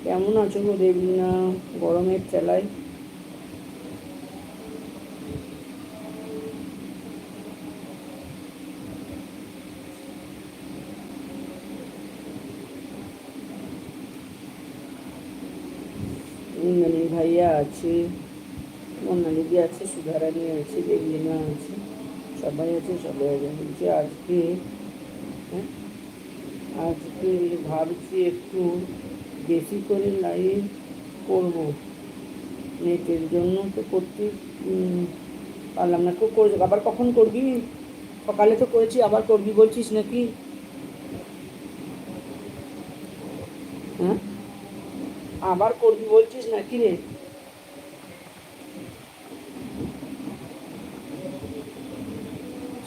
কেমন আছো গো দেবলীনা, গরমের ঠেলায়? ইন্দ্রনীল ভাইয়া আছে, বর্ণালীদি আছে, সুধারানী আছে, দেবলীনা আছে, সবাই আছে। সবাই আছে বলছি আজকে। হ্যাঁ, আজকে ভাবছি একটু বেশি করে লাইভ করব। নেটের জন্য তো করতে পারলাম না। কেউ করে আবার কখন করবি? সকালে তো করেছি, আবার করবি বলছিস নাকি? হ্যাঁ, আবার করবি বলছিস নাকি রে?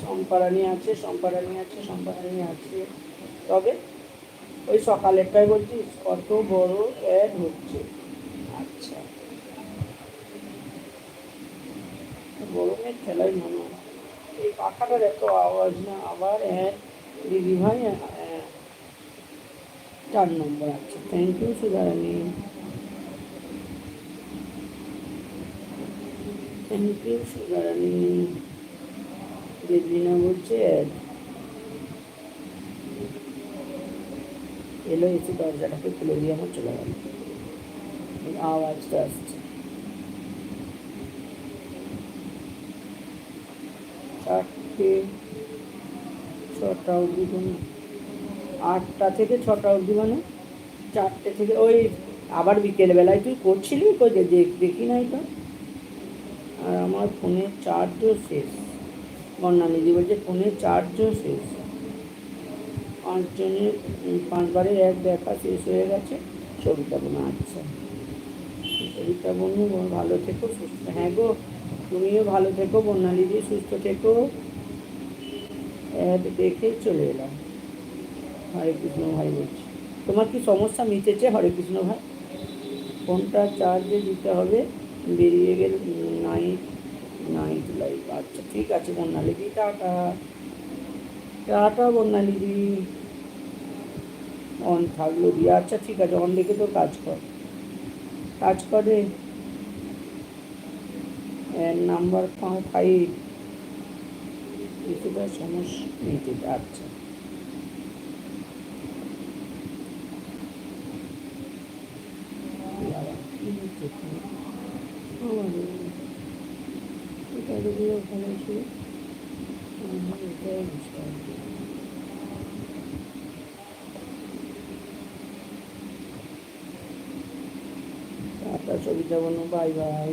সম্পারানি আছে, সম্পারানি আছে, সম্পারানি আছে। তবে ওই সকালেরটাই বলছিস কত বড় অ্যাড হচ্ছে। আচ্ছা, গরমের ঠেলায় মনে হয় এই পাখাটার এত আওয়াজ না। আবার অ্যাড দিদি ভাই 4 নম্বর। আচ্ছা, thank you Sudharani, thank you Sudharani. Debolina বলছে অ্যাড এলো, এসে দরজাটাকে খুলে দিয়ে আমার চলে গেল। এই আওয়াজটা আসছে। 4টে 6টা অবধি কোনো 8টা থেকে 6টা অবধি মানে 4টে থেকে ওই আবার বিকেলবেলায় তুই করছিলি কই? দেখি নাই তো। আর আমার ফোনের চার্জও শেষ। বর্ণালীদি বলছে ফোনের চার্জও শেষ। 5 জনের 5বারের এক দেখা শেষ হয়ে গেছে। সবিতা বোন, আচ্ছা। সবিতা বনু ভালো থেকো, সুস্থ। হ্যাঁ গো, তুমিও ভালো থেকো বর্ণালীদি, সুস্থ থেকো। অ্যাড দেখে চলে এলাম। হরে কৃষ্ণ ভাই বলছি, তোমার কি সমস্যা মিটেছে হরে কৃষ্ণ ভাই? ফোনটা চার্জে দিতে হবে। বেরিয়ে গেল নাইট, নাইট লাইফ। আচ্ছা ঠিক আছে বর্ণালীদি, টাটা। টাটা বর্ণালীদি। অন থাকলো দিয়ে, আচ্ছা ঠিক আছে, অন দেখে তোর কাজ কর, কাজ করে। নাম্বার 5 কিছুটা সমস্যা মিটে। আচ্ছা, কি হচ্ছে এটা যদি ওখানে ছিল, এটাই বুঝতে হবে। টাটা সবিতা বনু, বাই বাই।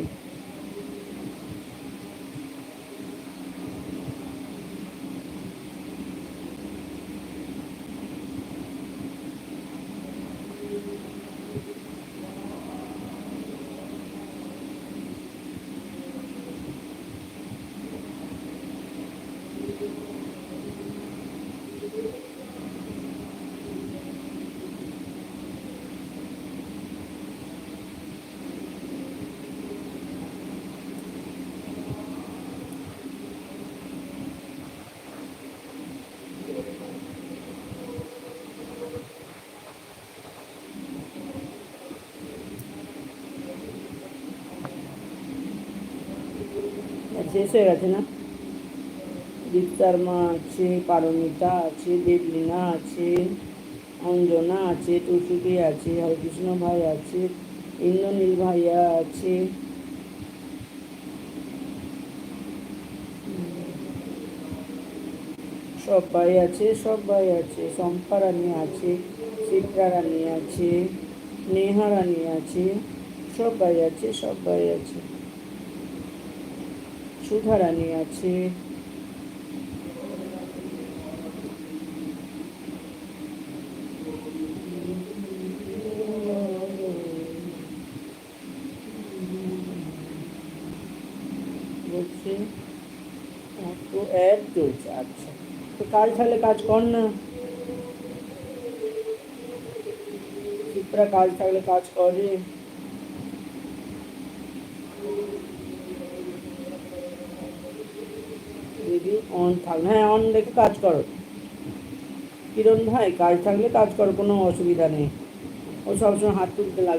শেষ হয়ে গেছে না? দীপ্তার মা আছে, পারমিতা আছে, দেবলীনা আছে, অঞ্জনা আছে, টুসুকি আছে, হরেকৃষ্ণ ভাই আছে, ইন্দ্রনীল ভাইয়া আছে, সবাই আছে, সবাই আছে। শম্পা রানী আছে, শিপ্রা রানী আছে, নেহা রানী আছে, সবাই আছে, সবাই আছে। সুধা রানী আছে। বলছে তো অ্যাড চলছে। আচ্ছা, তো কাজ থাকলে কাজ কর না। শিপ্রা, কাজ থাকলে কাজ করে। যদি অন থাক, হ্যাঁ অন দেখে কাজ করো। কিরণ ভাই, কাজ থাকলে কাজ করো, কোনো অসুবিধা নেই। ও সবসময় হাত তুলতে লাগে।